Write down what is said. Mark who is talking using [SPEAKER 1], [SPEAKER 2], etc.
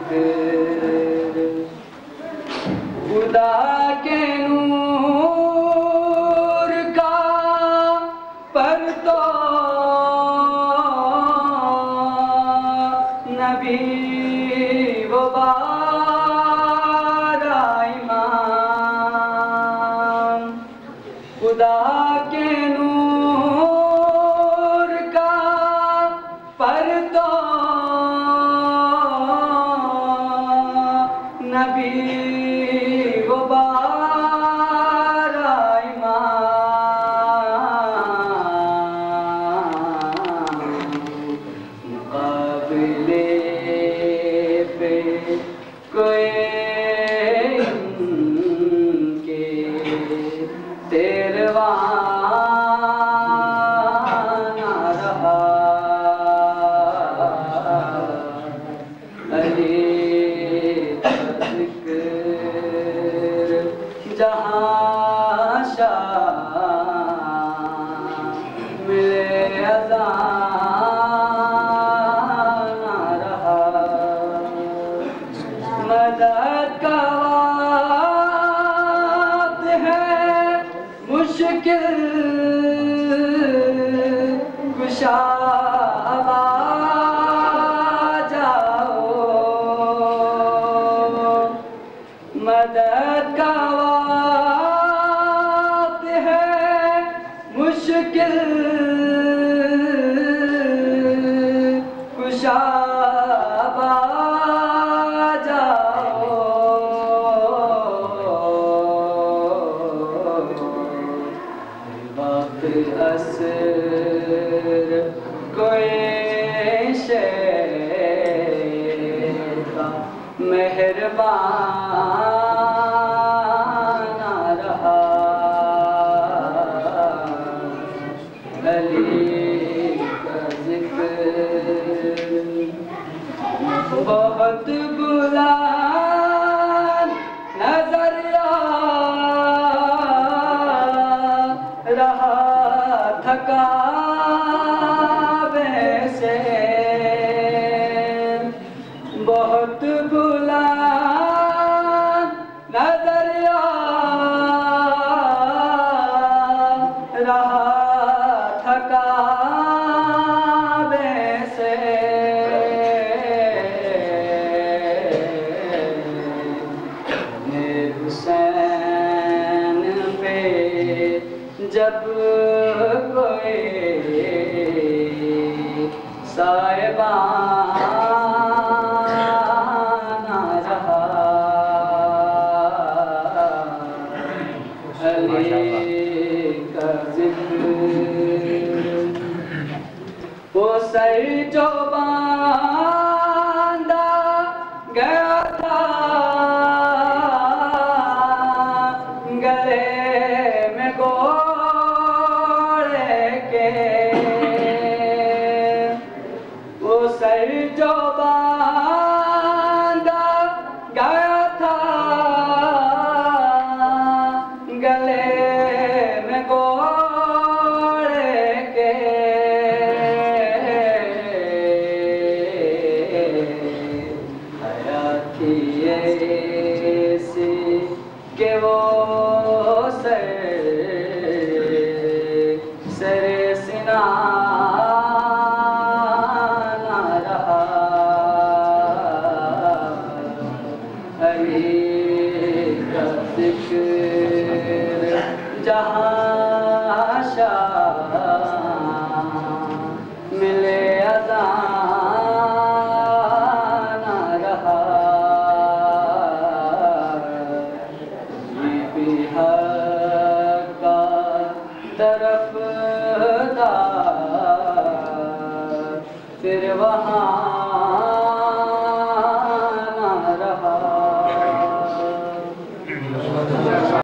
[SPEAKER 1] जिक्र खुदा के नूर का परतो नबी वो बारा इमाम खुदा के नूर का परतो नबी वो बारा इमाम मुकाबले पे कोई इनके तेरवा ना रहा अली जहाँ शाह मिले अज़ान ना रहा मदद का वक्त है मुश्किल कुशा जाओ मदद का वक्त है मुश्किल कुशा जाओ वक्त असर कोई शेर का मेहरबान ना रहा अली का जिक्र बहुत बुलंद नजर रहा थकावे से बहुत बुलंद नजर रहा थकावे से हुसैन पे जब कोई साहिबान ना रहा अली का जिक्र वो सर जो बांधा गया था गले में घोड़े के वो सर जो बांधा गया था गले में घोड़े के हयात थी ऐसी कि वो सरे सिना ना रहा अली का जिक्र जहाँ शाह मिले अज़ान ना रहा ये भी हक का तरफदार फिर वहाँ